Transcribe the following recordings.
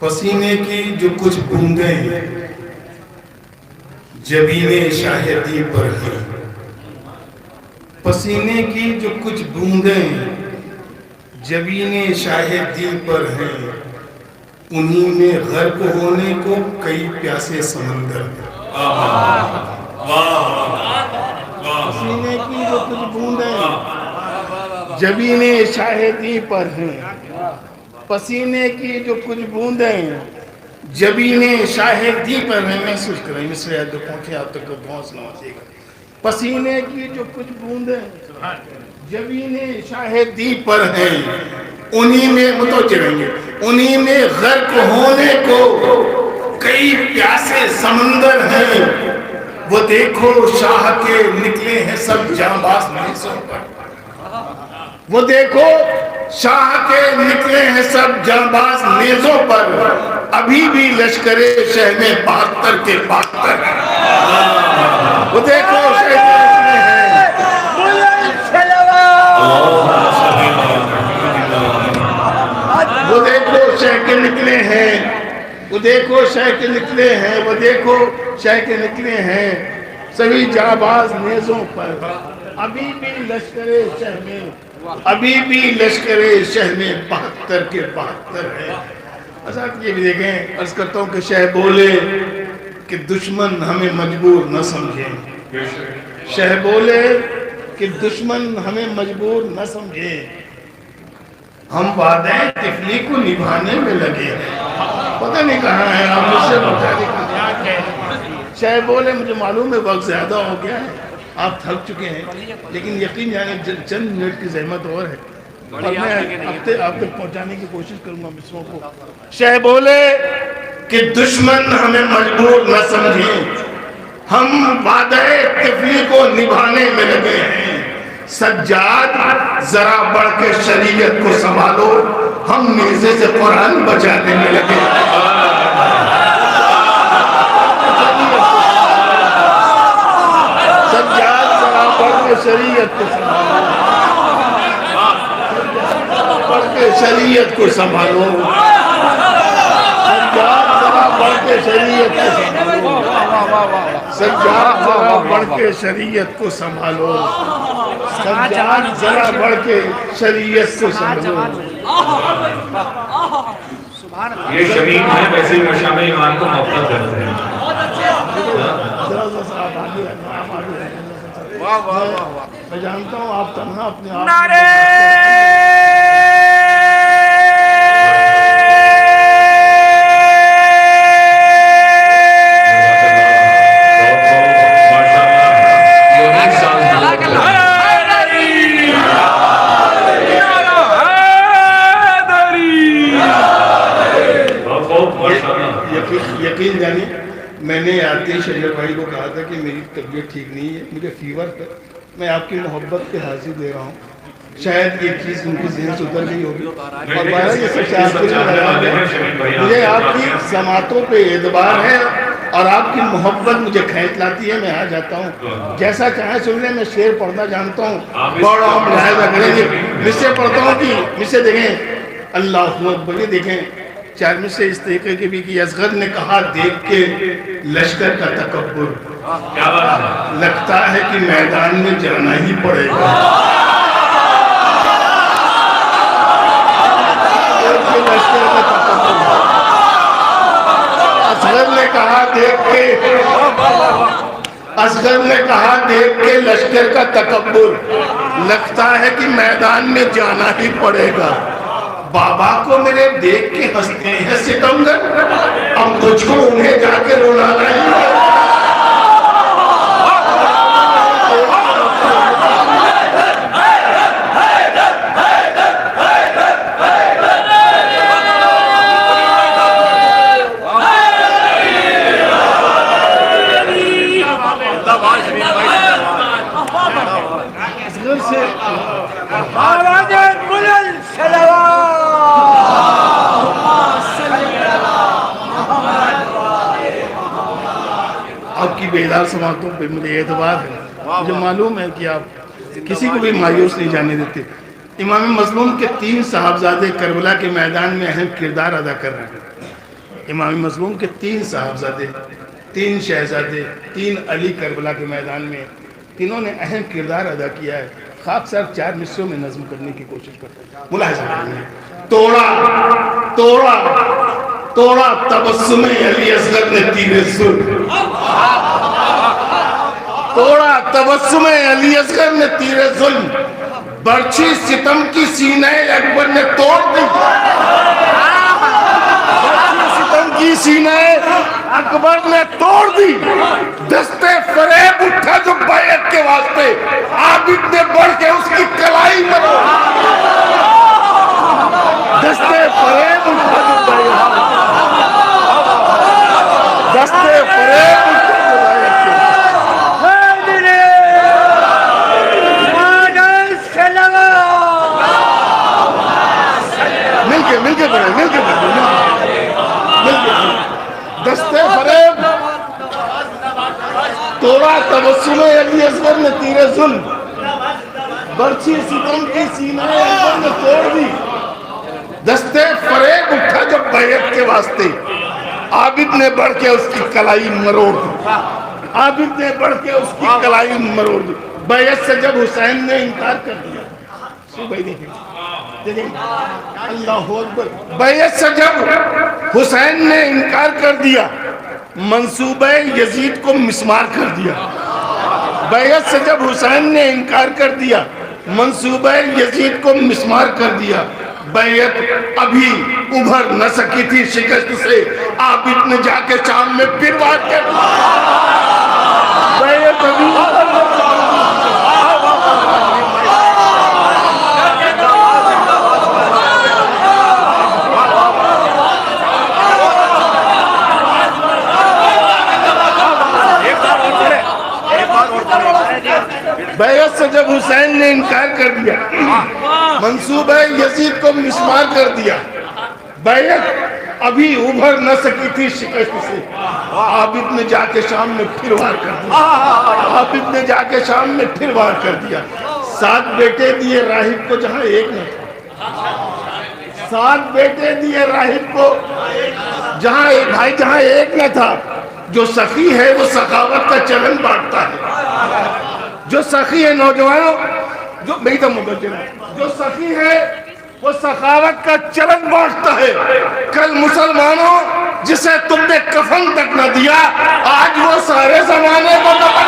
पसीने की जो कुछ बूंदें जबीने शाहिदी पर हैं, पसीने की जो कुछ बूंदें जबीने शाहिदी पर हैं, उन्हीं में गर्क होने को कई प्यासे समंदर हैं। पसीने की जो कुछ बूंदें जबीने शाहिदी पर हैं, पसीने की जो कुछ बूंदें जबीने शाहिदी पर हैं। महसूस करें मिसरे तो पहुंचे आप तक पहुंचना चाहिए। पसीने की जो कुछ बूंदें जबीने शाहिदी पर हैं, उन्हीं में मुतवज्जे रहेंगे, उन्हीं में गर्क होने को कई प्यासे समंदर हैं। वो देखो शाह के निकले हैं सब जांबाज नेज़ों पर, वो देखो शाह के निकले हैं सब जांबाज नेज़ों पर, अभी भी लश्करे शह में 72 के 72 हैं। वो देखो शह के निकले हैं, वो देखो शह के निकले हैं, वो देखो शह के निकले हैं, वो देखो शह के निकले हैं सभी जांबाज नेज़ों पर, अभी भी लश्करे शह में, अभी भी लश्करे शह में 72 के 72 है। अच्छा ये भी देखें, अर्ज करता हूँ कि शह बोले कि दुश्मन हमें मजबूर न समझे, शह बोले कि दुश्मन हमें मजबूर न समझे, हम वादे तिफली को निभाने में लगे हैं। पता नहीं कहाँ है आप मुझसे बताने का। शह बोले मुझे मालूम है वक्त ज्यादा हो गया है, आप थक चुके हैं, लेकिन यकीन जाने चंद मिनट की जहमत और है और मैं आप तक पहुंचाने की कोशिश करूंगा मिसरों को। शह बोले कि दुश्मन हमें मजबूर न समझे, हम वादे तिफली को निभाने में लगे हैं। सज्जाद जरा बढ़ के शरीयत को संभालो, हम नेज़े से कुरान बचाने में लगे हैं। सज्जाद जरा बढ़ के शरीयत को संभालो, बढ़ के शरीयत को संभालो, सज्जाद जरा बढ़ के शरीयत को संभालो, सज्जाद जरा बढ़ के शरीयत को संभालो, सज्जाद जरा बढ़ के शरीयत को संभालो। ये शमीम है, वैसे ही मशाम ईमान को मोहब्बत करते हैं। वाह वाह वाह वाह, मैं जानता हूँ आप तन्हा अपने आप नारे यकीन जानिए, मैंने आते शरीर भाई को कहा था कि मेरी तबीयत ठीक नहीं है, मुझे फीवर है, मैं आपकी मोहब्बत के हाजिर दे रहा हूँ। शायद ये चीज़ उनकी ज़हन से उतर गई होगी और मुझे आपकी समातों पे एतबार है और आपकी मोहब्बत मुझे खींच लाती है, मैं आ जाता हूँ। जैसा चाहे सुन ले, मैं शेर पढ़ना जानता हूँ, पढ़ा हूँ, मुलाहिजा करेंगे, मुझसे पढ़ता हूँ कि मुझसे देखें अल्लाह अकबर, ये देखें चार में से इस तरीके की भी कि असगर ने कहा देख के लश्कर का तकब्बुर, क्या बात है? लगता है कि मैदान में जाना ही पड़ेगा। लश्कर का तकब्बुर, असगर ने कहा देख के, असगर ने कहा देख के लश्कर का तकब्बुर, लगता है कि मैदान में जाना ही पड़ेगा। बाबा को मेरे देख के हंसते हैं सितमगर, अब मुझको उन्हें जाके रुलाना ही है। असगर से आपकी बेदार समातों पे मुझे एतबार है, मुझे मालूम है कि आप किसी को भी मायूस नहीं जाने देते। इमाम मजलूम के 3 साहबजादे करबला के मैदान में अहम किरदार अदा कर रहे हैं। इमाम मज़लूम के 3 साहबजादे, 3 शहजादे, 3 अली करबला के मैदान में, तीनों ने अहम किरदार अदा किया है। खाक साहब 4 मिसरों में नज़्म करने की कोशिश करते हैं। मुलाहिज़ा करिए, तोड़ा तोड़ा तोड़ा तबस्सुम अली असगर ने तीरे जुल्म, तोड़ा तबस्सुम अली असगर ने तीरे जुल्म, बर्छी सितम की सीने अकबर ने तोड़ दी, बर्छी सितम की सीने अकबर ने तोड़ दी, दस्ते फरेब उठा जो बैत के वास्ते, आबिद ने बढ़ के उसकी कलाई मरो, दस्ते फरेब उठा जो बैत, दस्ते फरेब उठा जो बैत के मिलके पड़े, मिलके दस्ते फरेब तोड़ा तबस्सुम अली असगर ने तीरे जुल्म, बर्छी सितम की सीने अकबर ने तोड़ दी, दस्ते फरेब उठा जो बैत के वास्ते, आबिद ने बढ़ के उसकी कलाई मरोड़ दी, आबिद ने बढ़ के उसकी कलाई मरोड़ दी। बैत से जब हुसैन ने इनकार कर दिया, अल्लाह अकबर, बैत से जब हुसैन ने इनकार कर दिया, मंसूबे यजीद को मिस्मार कर दिया, बैत से जब हुसैन ने इनकार कर दिया, मंसूबे यजीद को मिस्मार कर दिया, बैत अभी उभर न सकी थी शिकस्त से, आबिद ने जाके शाम में फिर बात कर दी, बैत अभी बैत से जब हुसैन ने इनकार कर दिया, मंसूबे यजीद को मिस्मार कर दिया, बैत अभी उभर न सकी थी शिकस्त से, आबिद ने जाके शाम में फिर वार कर दिया, आबिद ने जाके शाम में फिर वार कर दिया। 7 बेटे दिए राहिब को जहां एक न था, 7 बेटे दिए राहिब को जहां एक न था। जो सखी है वो सखावत का चलन बांटता है, जो सखी है नौजवानों, जो नहीं तो जो सखी है वो सखावत का चलन बांटता है। कल मुसलमानों जिसे तुमने कफन तक न दिया, आज वो सारे जमाने को कफन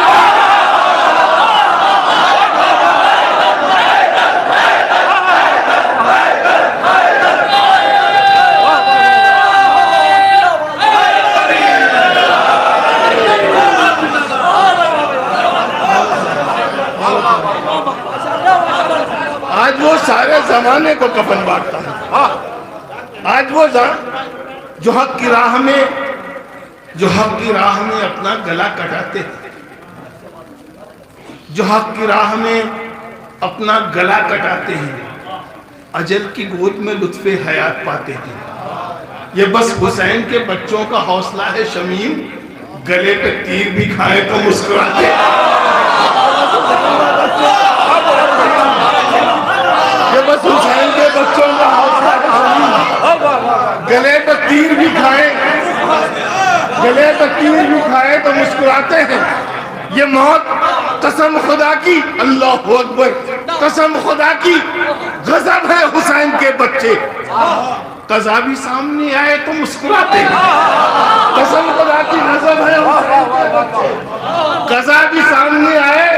आज वो सारे जमाने को कफन बांटता है। आज वो जो हक की राह में अपना गला कटाते हैं, जो हक की राह में अपना गला कटाते हैं, अजल की गोद में लुत्फे हयात पाते हैं। ये बस हुसैन के बच्चों का हौसला है शमीम, गले पे तीर भी खाए तो मुस्कुराते हैं। ये बस हुसैन के बच्चों का हौसला है, गले पे तीर भी खाए, गले पे तीर भी खाए तो मुस्कुराते हैं। ये मौत कसम खुदा की, अल्लाह अकबर, कसम खुदा की गजब है हुसैन के बच्चे। कज़ा भी सामने आए तो मुस्कुराते हैं, कसम खुदा की गजब है हुसैन के बच्चे। कज़ा भी सामने आए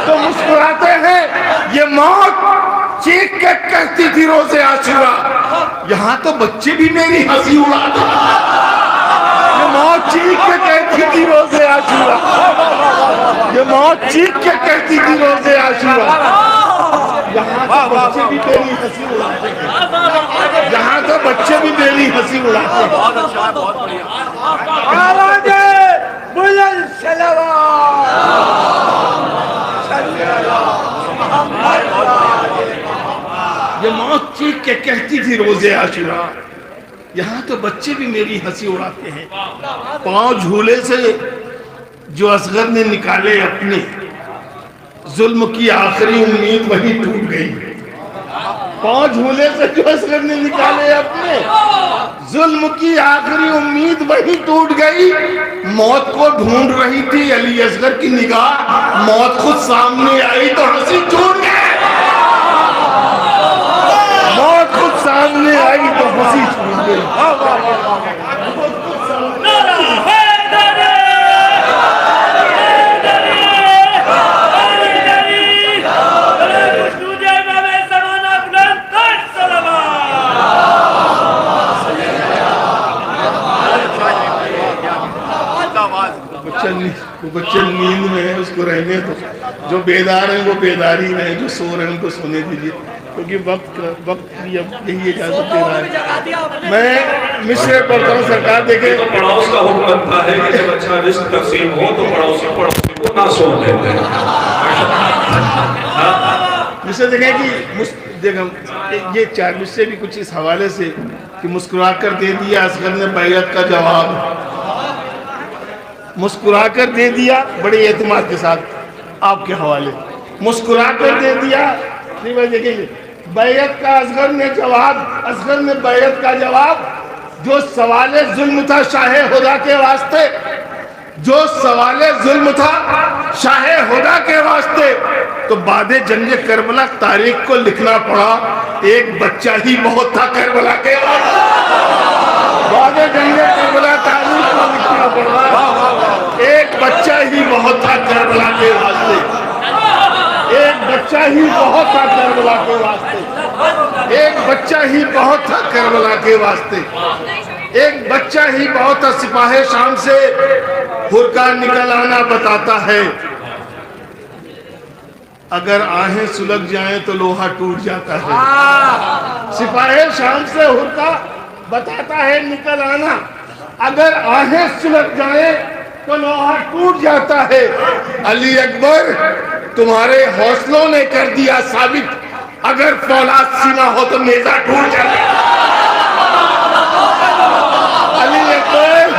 तो मुस्कुराते हैं। ये मौत चीख के कहती थी रोज़े आशूरा, यहाँ तो बच्चे भी मेरी हंसी उड़ाते हैं। ये मौत चीख के कहती थी रोज़े आशूरा, ये मौत चीख के कहती थी रोज़े आशूरा, यहाँ तो बच्चे भी मेरी हंसी उड़ाते हैं, यहाँ तो बच्चे भी मेरी हंसी उड़ाते हैं। बहुत अच्छा, बहुत बढ़िया। आवाज़े बुलंद ये मौत चीख के कहती थी रोज़े आशूरा, यहाँ तो बच्चे भी मेरी हंसी उड़ाते हैं। पांव झूले से जो असगर ने निकाले अपने, जुल्म की आखिरी उम्मीद वही टूट गई। पांव झूले से जो असगर ने निकाले अपने, जुल्म की आखिरी उम्मीद नींद वही टूट गई। मौत को ढूंढ रही थी अली असगर की निगाह, मौत खुद सामने आई तो हंसी छूट गई। मौत खुद सामने आई तो हंसी छूट गई। बच्चे नींद में है, उसको रहने दो। जो बेदार हैं वो बेदारी में है, जो सो रहे हैं उनको सोने दीजिए, क्योंकि वक्त की अब यही इजाजत दे रहा है। मैं मिस्र पढ़ता हूँ सरकार, देखे तो पड़ोस का हुक्म बनता है कि जब अच्छा रिस्क तकसीम हो तो पड़ोसी को ना सो देते हैं। मिस्र देखें कि ये चार मिस्र भी कुछ इस हवाले से कि मुस्कुरा कर दे दिया असगर ने बैयत का जवाब, मुस्कुरा कर दे दिया बड़े एतमाद के साथ आपके हवाले, मुस्कुरा कर दे दिया। नहीं भाई देखेंगे बैयत का असगर ने जवाब, असगर ने बैयत का जवाब, जो सवाले जुल्म था शाहे हुदा के वास्ते, जो सवाले जुल्म था शाहे हुदा के वास्ते, तो बादे जंगे करबला तारीख को लिखना पड़ा, एक बच्चा ही बहुत था करबला के वास्ते। बादे जंगे करबला तारीख को लिखना पड़ा, एक बच्चा ही बहुत था करबला के वास्ते, एक बच्चा ही बहुत था करबला के वास्ते, एक बच्चा ही बहुत था करबला के वास्ते, एक बच्चा ही बहुत था। सिपाही शाम से हुरका निकल आना बताता है, अगर आहें सुलग जाएं तो लोहा टूट जाता है। सिपाही शाम से हुरका बताता है निकल आना, अगर आहें सुलग जाएं तो लोहा टूट जाता है। अली अकबर तुम्हारे हौसलों ने कर दिया साबित, अगर फौलाद सीना हो तो नेजा टूट जाता है। अली अकबर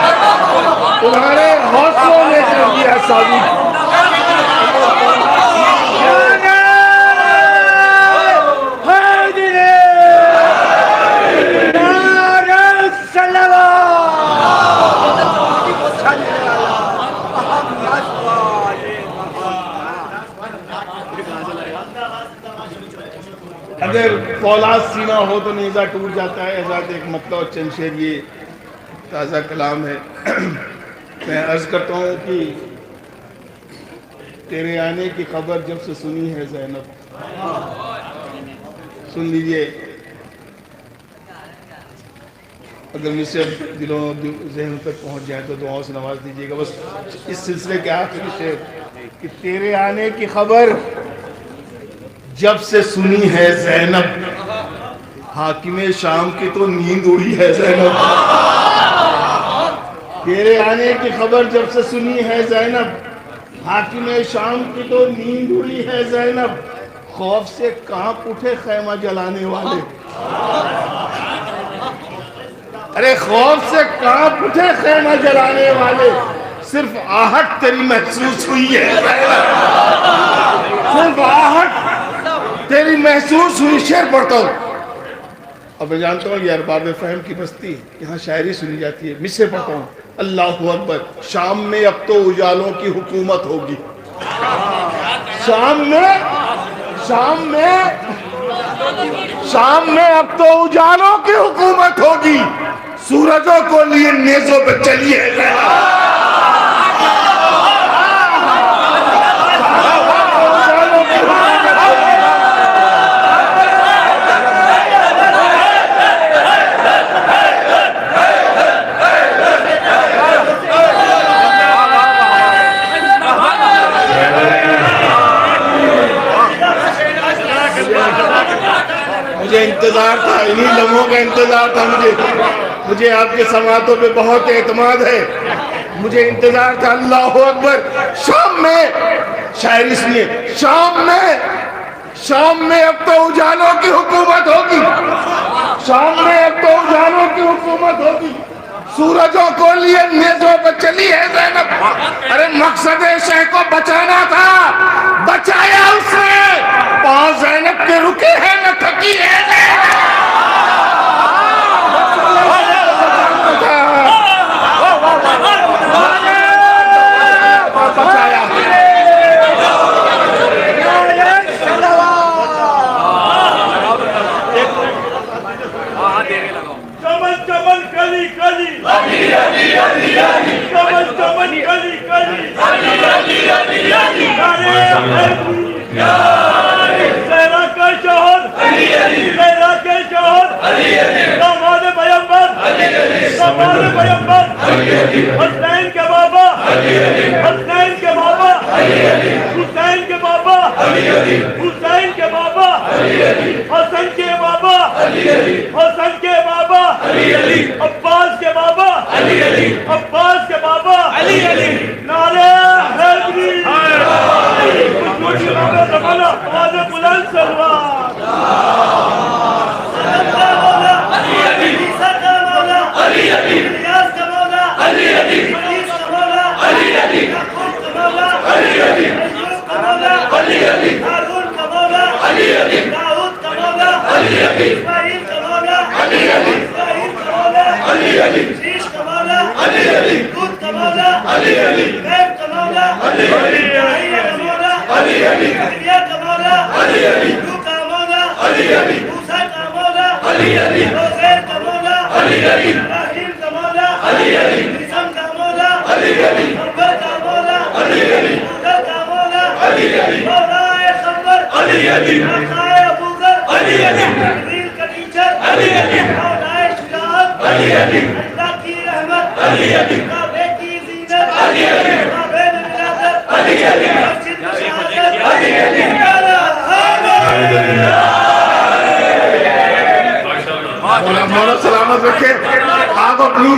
तुम्हारे हौसलों ने कर दिया साबित, अगर फौलाद सीना हो तो नेजा टूट जाता है। ऐसा एक मतलब और चंद शेर, ये ताज़ा कलाम है। मैं अर्ज करता हूँ कि तेरे आने की खबर जब से सुनी है ज़ैनब, सुन लीजिए, अगर मुझसे दिलों जहन तक पहुँच जाए तो दुआओं से नवाज दीजिएगा। बस इस सिलसिले के आखिरी शेर कि तेरे आने की खबर जब से सुनी है ज़ैनब, हाकिमे शाम की तो नींद उड़ी है ज़ैनब। तेरे आने की खबर जब से सुनी है ज़ैनब, हाकिमे शाम की तो नींद उड़ी है ज़ैनब। खौफ से कांप उठे खैमा जलाने वाले, अरे खौफ से कांप उठे खैमा जलाने वाले, सिर्फ आहट तेरी महसूस हुई है, सिर्फ आहट तेरी महसूस हुई। शेर पढ़ता हूँ। अब मैं जानता हूँ ये अरबाब फहम की बस्ती, यहाँ शायरी सुनी जाती है। मिसरे पढ़ता हूँ। अल्लाहु अकबर, शाम में अब तो उजालों की हुकूमत होगी। शाम में अब तो उजालों की हुकूमत होगी। सूरजों को लिए नेज़ों पे चलिए। मुझे इंतजार था, इन्हीं लम्हों का इंतजार था मुझे आपके समातों पे बहुत एतमाद है। मुझे इंतजार था। अल्लाहु अकबर। शाम में शायरी सुनिए, शाम में अब तो उजालों की हुकूमत होगी। शाम में अब तो उजालों की हुकूमत होगी। सूरजों को लिए नेज़ों पर चली है ज़ैनब। अरे मकसद शह को बचाना था, बचाया उसने। पांव ज़ैनब के रुके हैं न थकी है। कली चमन चमन कली सहरा के शोहर सहरा के शोहर दामाद पैगंबर हसनैन के बाबा हसनैन के बाबा हुसैन के बाबा हुसैन के बाबा हसन के बाबा हसन के बाबा अब्बास के बाबा अब्बास के बाबा नारे हैदरी जमाना आवाज़ बुलंद सलवार मौला सलामत रखे। आप अपनी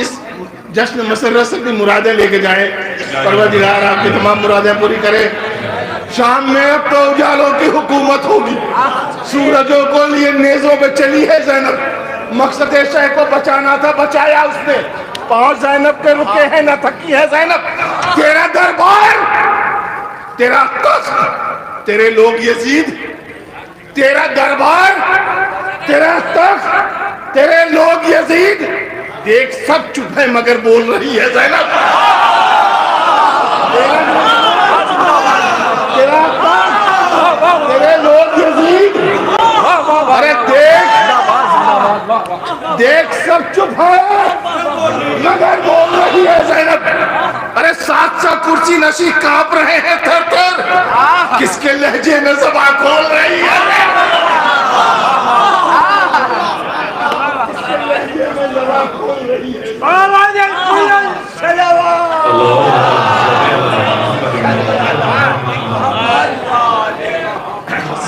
इस जश्न मसरत से भी मुरादें लेके जाए, परवरदिगार आपकी तमाम मुरादें पूरी करे। शाम में अब तो उजालों की हुकूमत होगी, सूरजों को लिए नेजों पे चली है ज़ैनब। मकसद शह को बचाना था, बचाया उसने। पाँव ज़ैनब के रुके हैं, न थकी है ज़ैनब। तेरा दरबार, तेरा तख्त, तेरे लोग यजीद, तेरा दरबार, तेरा तख्त, तेरे लोग यजीद, देख सब चुप है मगर बोल रही है ज़ैनब। तेरा तख्त, तेरे लोग यजीद, अरे देख सब चुप है मगर बोल रही है ज़ैनब। अरे 700 कुर्सी नशी कांप रहे हैं थर थर, किसके लहजे में ज़बान खोल रही है?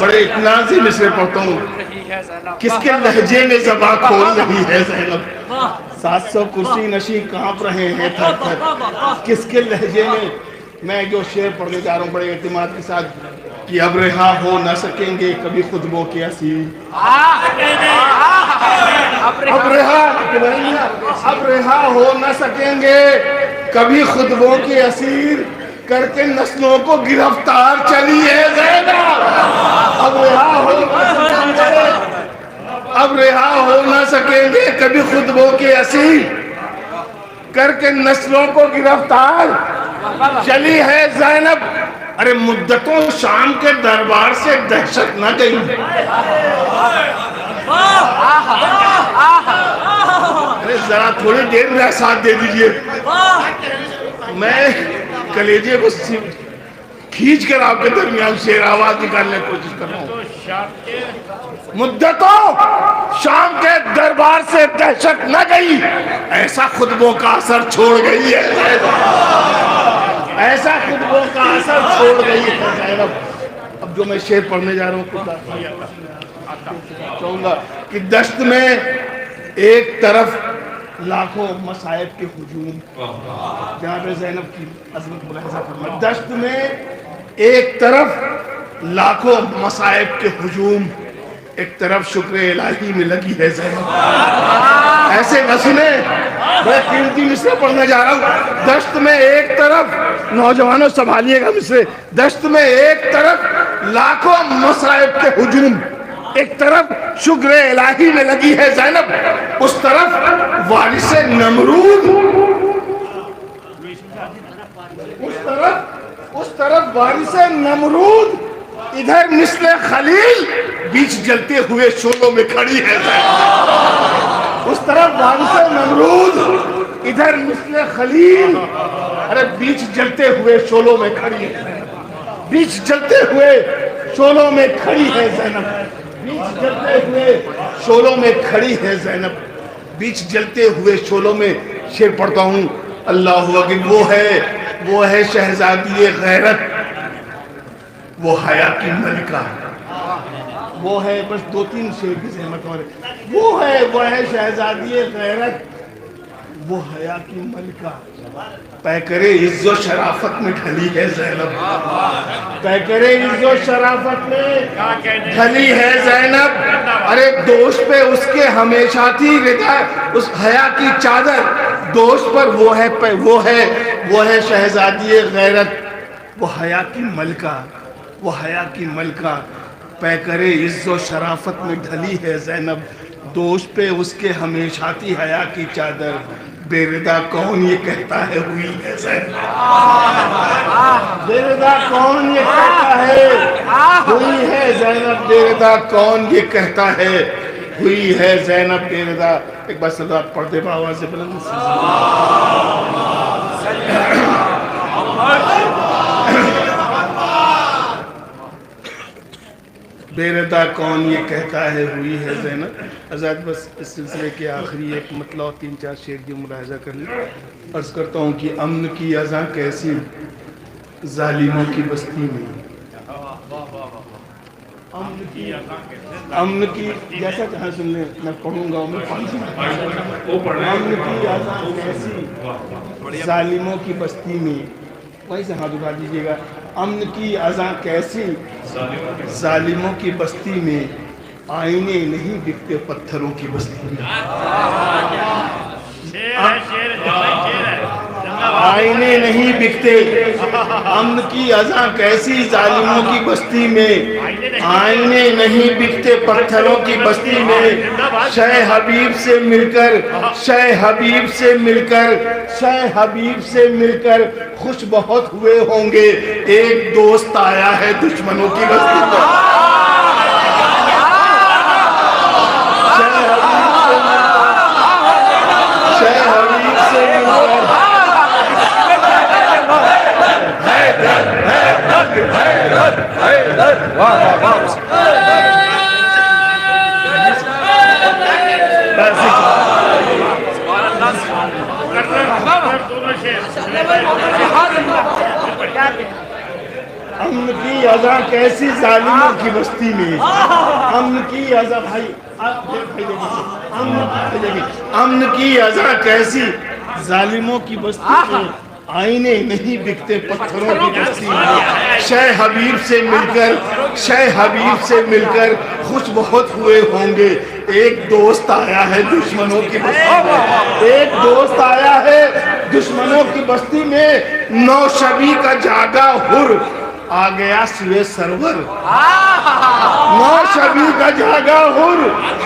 बड़े इत्मीनान से मिसरे पढ़ता हूँ, किसके लहजे में ज़बान खोल रही है ज़ैनब। 700 कुर्सी नशी कांप रहे हैं थर थर, किसके लहजे में। मैं जो शेर पढ़ने जा रहा हूँ बड़े इत्मीनान के साथ, कि अब रिहा हो न सकेंगे कभी खुतबों के असीर। अब रिहा हो न सकेंगे कभी खुतबों के असीर, करके नस्लों को गिरफ्तार चली है ज़ैनब। अब रिहा हो न सकेंगे कभी खुतबों के असीर, करके नस्लों को गिरफ्तार चली है ज़ैनब। अरे मुद्दतों शाम के दरबार से दहशत न गई। अरे जरा थोड़ी देर मेरा साथ दे दीजिए, मैं कलेजे को खींच कर आपके दरमियान शेर आवाज निकालने की कोशिश कर रहा हूँ। मुद्दतों शाम के दरबार से दहशत न गई, ऐसा खुतबों का असर छोड़ गई है, ऐसा खुतबों का असर छोड़ गई है ज़ैनब। अब जो मैं शेर पढ़ने जा रहा हूँ चाहूंगा कि दश्त में एक तरफ लाखों मसाइब के हुजूम, जहाँ पे ज़ैनब की अज़मत मुलाहिज़ा फरमाई। दश्त में एक तरफ लाखों मसाइब के हुजूम, एक तरफ शुक्र इलाही में लगी है ज़ैनब। ऐसे न सुने, मैं कीमती मिसरे पढ़ने जा रहा हूँ। दश्त में एक तरफ, नौजवानों संभालिएगा मिसरे, दश्त में एक तरफ लाखों मसाइब के हुजूम, एक तरफ शुक्र इलाही में लगी है ज़ैनब, उस तरफ वारिसे नमरूद, उस तरफ वारिसे नमरूद, इधर मिस्ले खलील बीच जलते हुए शोलों में खड़ी है ज़ैनब। उस तरफ वारिस नमरूद, इधर मिस्र खलील। अरे बीच जलते हुए शोलों में खड़ी है, बीच जलते हुए शोलों में खड़ी है ज़ैनब, बीच जलते हुए शोलों में खड़ी है ज़ैनब, बीच जलते हुए शोलों में। शेर पढ़ता हूँ, अल्लाह अकबर। वो है शहजादी गैरत, वो हया की मलिका। वो है, बस 2-3 शेर की सहमत हो रही। वो है शहजादी गैरत, वो हया की मलिका। पैकरे इज्जो शराफत में ढली है ज़ैनब, पैकरे इज्जो शराफत में ढली है ज़ैनब। अरे दोस्त पे उसके हमेशा थी रिदा, उस हया की चादर दोस्त पर वो है शहजादी गैरत, वो हया की मलिका, वो हया की मलिका। पैकरे इज्जो शराफत में ढली है ज़ैनब, दोस्त पे उसके हमेशा थी हया की चादर। बेरिदा कौन ये कहता है हुई है ज़ैनब, बेरिदा कौन ये कहता है हुई है ज़ैनब, बेरिदा कौन ये कहता है हुई है ज़ैनब, बेरिदा। एक बार सलावत पढ़ दे आवाज़ से बुलंद से। बेरिदा कौन ये कहता है हुई है ज़ैनब। आज़ाद बस इस सिलसिले के आखिरी एक मतलब और 3-4 शेर की मुलाहिज़ा कर लें। अर्ज़ करता हूँ कि अमन की अज़ां कैसी जालिमों की बस्ती में, अमन की जैसा चाहे सुन लें, मैं पढ़ूंगा अमन की अज़ां कैसी जालिमों की बस्ती में, वहीं से हाथ उठा दीजिएगा। अमन की अज़ां कैसी जालिमों की बस्ती में, आईने नहीं बिकते पत्थरों की बस्ती में, आईने नहीं बिकते। अमन की अज़ां कैसी जालिमों की बस्ती में, आईने नहीं बिकते पत्थरों की बस्ती में। शह हबीब से मिलकर, शह हबीब से मिलकर, शह हबीब से मिलकर खुश बहुत हुए होंगे। एक दोस्त आया है दुश्मनों की बस्ती में, अमन की अज़ां कैसी जालिमों की बस्ती में, अमन की अज़ां भाई अमन की अज़ां कैसी जालिमों की बस्ती में, आईने नहीं बिकते पत्थरों की बस्ती में। शह हबीब से मिलकर, शह हबीब से मिलकर खुश बहुत हुए होंगे। एक दोस्त आया है दुश्मनों की बस्ती में, एक दोस्त आया है दुश्मनों की बस्ती में। नौशबी का जागा हुर आ गया सुए सरवर, नौशबी का जागा हुर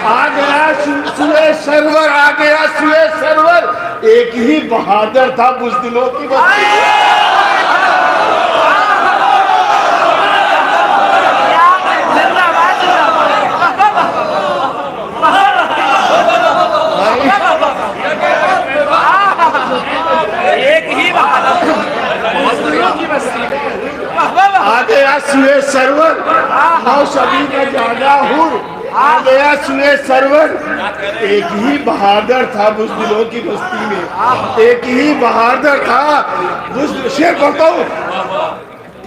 आ गया सुए सरवर, आ गया सुए सरवर। एक ही बहादुर था बुज़दिलों की बस्ती में। आ गया सुए सरवर, नौशबी का जागा हुर आ गया सुए सरवर। एक ही बहादुर था बुज़दिलों की बस्ती में, एक ही बहादुर था। शेर पढ़ता हूँ,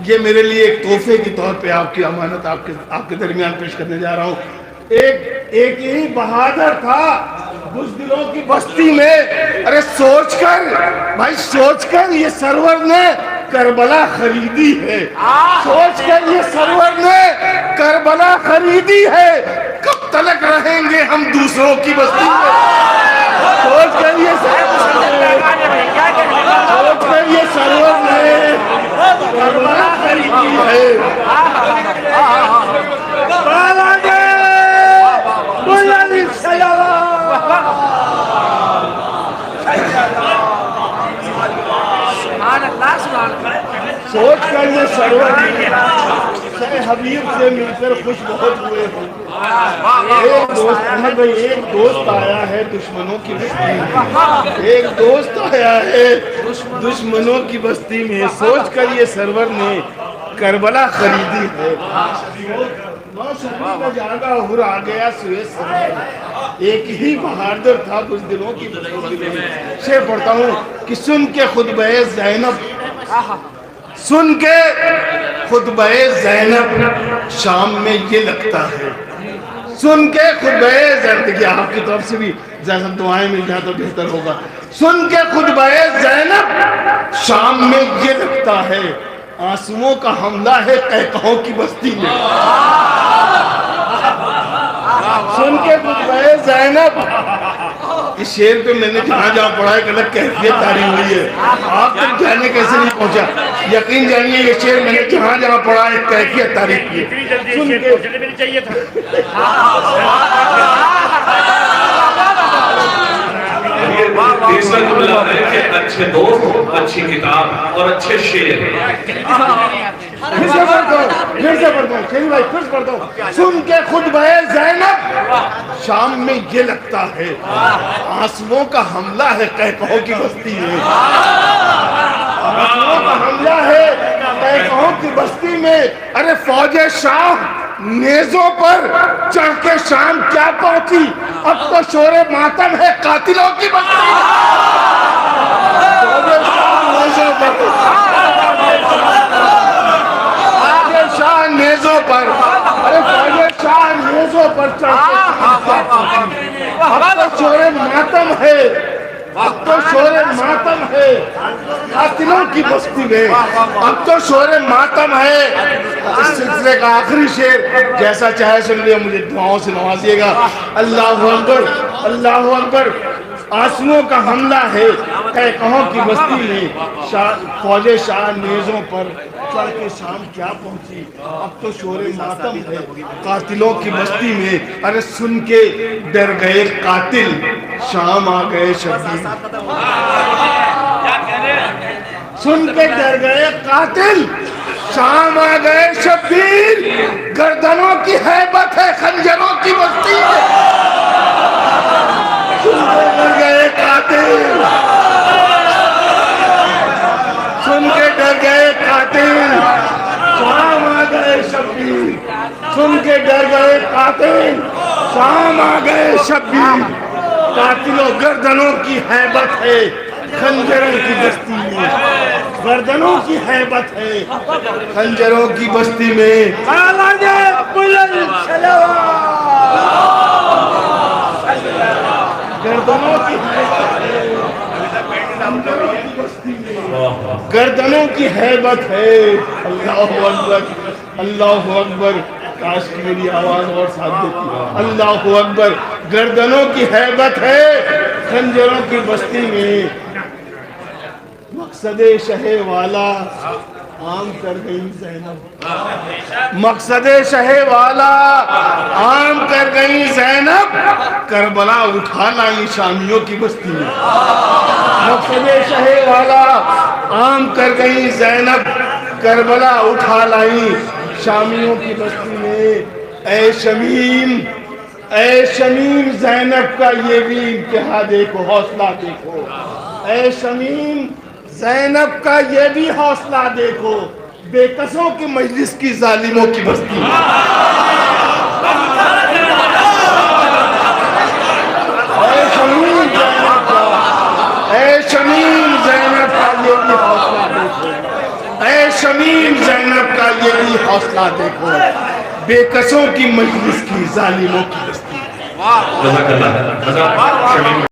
ये मेरे लिए एक तोहफे के तौर पे आपकी अमानत आपके दरमियान पेश करने जा रहा हूँ। एक ही बहादुर था बुज़दिलों की बस्ती में। अरे सोचकर भाई, सोचकर ये सरवर ने करबला खरीदी है, सोचकर ये सरवर ने करबला खरीदी है। कब तलक रहेंगे हम दूसरों की बस्ती में, सोचकर ये सरवर ने करबला खरीदी है। सोच कर ये सरवर हबीब से मिलकर खुश बहुत हुए हो। एक दोस्त अहमद भाई, एक दोस्त आया है दुश्मनों की बस्ती में, एक दोस्त आया है दुश्मनों की बस्ती में, सोच कर ये सरवर ने करबला खरीदी है। का जागा हुर आ गया सुए सरवर, एक ही बहादुर था कुछ दिनों की शेर पढ़ता हूँ कि सुन के खुतबे ज़ैनब, सुन के खुतबे ज़ैनब शाम में ये लगता है, सुन के खुतबे ज़ैनब, आपकी तरफ से भी जैसा दुआएं मिल जाए तो बेहतर होगा। सुन के खुतबे ज़ैनब शाम में ये लगता है, आंसुओं का हमला है कहकहों की बस्ती में। सुन के खुतबे ज़ैनब, इस शेर पे मैंने जहाँ जहाँ पढ़ा एक अलग कैफियत तारी हुई है, आप तक जाने कैसे नहीं पहुँचा, यकीन जानिए ये शेर मैंने जहाँ जहाँ पढ़ा एक कैफियत तारीफ की। सुन के तीसरा जुमला है कि अच्छे दोस्त, अच्छी किताब और अच्छे शेर। फिर से पढ़ता हूँ शेर भाई, फिर पढ़ता हूँ। सुन के खुतबे ज़ैनब शाम में ये लगता है, आंसुओं का हमला है कहकहों की बस्ती में, आंसुओं का हमला है कहकहों की बस्ती में। अरे फौजे शाह नेज़ों पर चढ़ के शाम क्या पहुंची, अब तो शोरे मातम है कातिलों की बस्ती में। फौजे शाह नेज़ों पर, फौजे शाह नेज़ों पर, अरे फौजे शाह नेज़ों पर चढ़ के शाम क्या पहुंची, अब तो शोरे मातम है, अब तो शोरे मातम है कातिलों की बस्ती में, अब तो शोरे मातम है। इस सिलसिले का आखिरी शेर जैसा चाहे सुन लिया, मुझे दुआओं से नवाजिएगा। अल्लाह अकबर, अल्लाह अकबर। आंसुओं का हमला है कहकहों की बस्ती में, फौजे शाह नेज़ों पर चढ़ के शाम क्या पहुंची, अब तो शोरे मातम है कातिलों की बस्ती में। अरे सुन के डर गए कातिल, शाम आ गए शब्बीर, सुन के डर गए कातिल, शाम आ गए शब्बीर। गर्दनों की हैबत है खंजरों की बस्ती में, सुन के डर गए कातिल, सुन के डर गए कातिल, शाम आ गए शब्बीर, सुन के डर गए कातिल, शाम आ गए शब्बीर। कातिलों गर्दनों की हैबत है खंजरों की बस्ती में, गर्दनों की हैबत है खंजरों की बस्ती में। गर्दनों की गर्दनों की हैबत है। अल्लाह अकबर, अल्लाह अकबर। काश की मेरी आवाज और साथ देती। अल्लाह अकबर। गर्दनों की हैबत है खंजरों की बस्ती में। मकसदे शहे वाला आम कर गई ज़ैनब, मकसदे शहे वाला आम कर गई ज़ैनब, करबला उठा लाई शामियों की बस्ती में। मकसदे शहे वाला आम कर गई ज़ैनब, करबला उठा लाई शामियों की बस्ती में। ऐ शमीम, ऐ शमीम ज़ैनब का ये भी इंतहा देखो, हौसला देखो। ऐ शमीम ज़ैनब का ये भी हौसला देखो, बेकसों की मजलिस की जालिमों की बस्ती में। ऐ शमीम ज़ैनब का, ऐ शमीम ज़ैनब का ये भी हौसला देखो, ऐ शमीम ज़ैनब का ये भी हौसला देखो, बेकसों की मजलिस की जालिमों की बस्ती में।